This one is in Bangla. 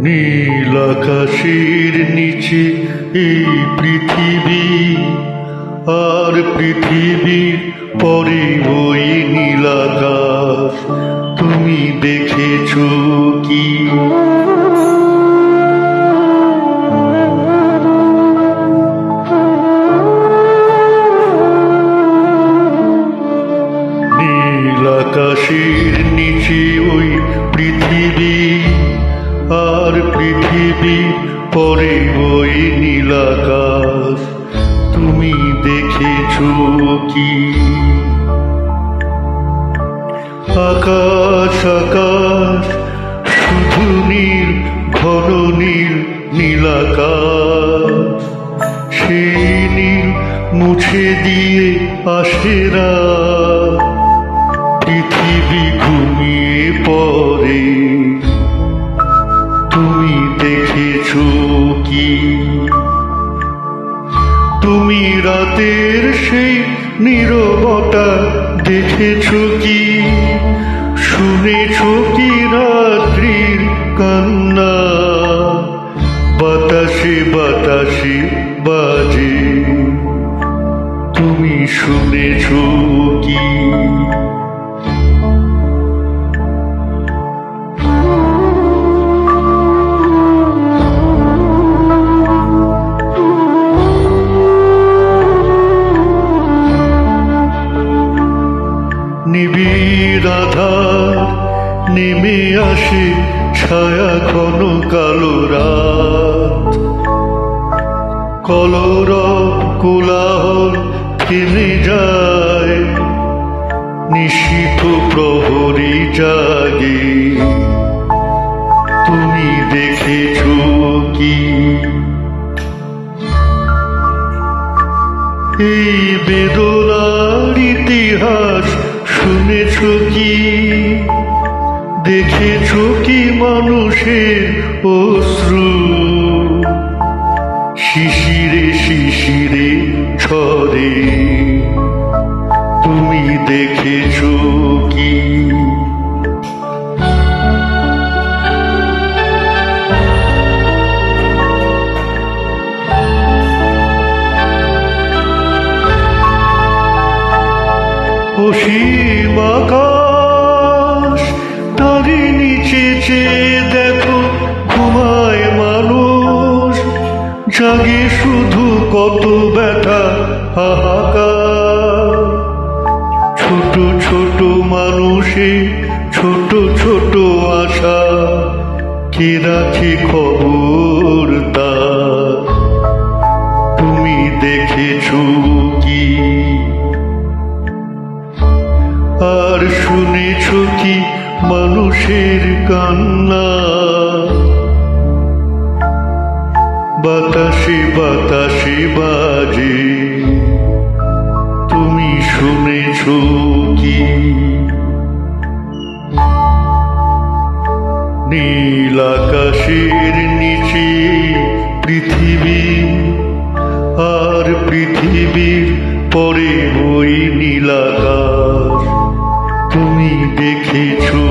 নীল আকাশের নিচে এই পৃথিবী, আর পৃথিবীর পরে ওই নীল আকাশ। তুমি দেখেছো কি? নীল আকাশের নিচে ওই পৃথিবী, আর পৃথিবীর পরে ওই নীল আকাশ। তুমি দেখেছো কি? আকাশ আকাশ শুধু নীল, ঘন নীল, নীল আকাশ। সেই নীল মুছে দিয়ে আসে রাত, পৃথিবী ঘুমিয়ে পড়ে। তুমি দেখেছো কি? তুমি রাতের সেই নীরবতা দেখেছো কি? শুনেছো কি রাত্রির কান্না? বাতাসে বাতাসে বাজে, তুমি শুনেছো কি? নিবিড় আধার নেমে আসে, ছায়া ঘন কালো রাত। কলরব কোলাহল থেমে যায়, নিশীথ প্রহরী জাগে। তুমি দেখেছো কি? এই বেদনার ইতিহাস শুনেছো কি? দেখেছো কি মানুষের অশ্রু শিশিরে শিশিরে ঝরে? তুমি দেখেছো কি? অসীম আকাশ, তারই নিচে চেয়ে দেখো ঘুমায় মানুষ। জাগে শুধু কত ব্যথা, হাহাকার। ছোট ছোট মানুষে ছোট ছোট আশা, কে রাখে খবর তার? তুমি দেখেছো কি? আর শুনেছো কি মানুষের কান্না? বাতাসে বাতাসে বাজে, তুমি শুনেছো কি? নীল আকাশের নিচে পৃথিবী, আর পৃথিবীর পরে ওই নীল আকাশ। তুমি দেখেছো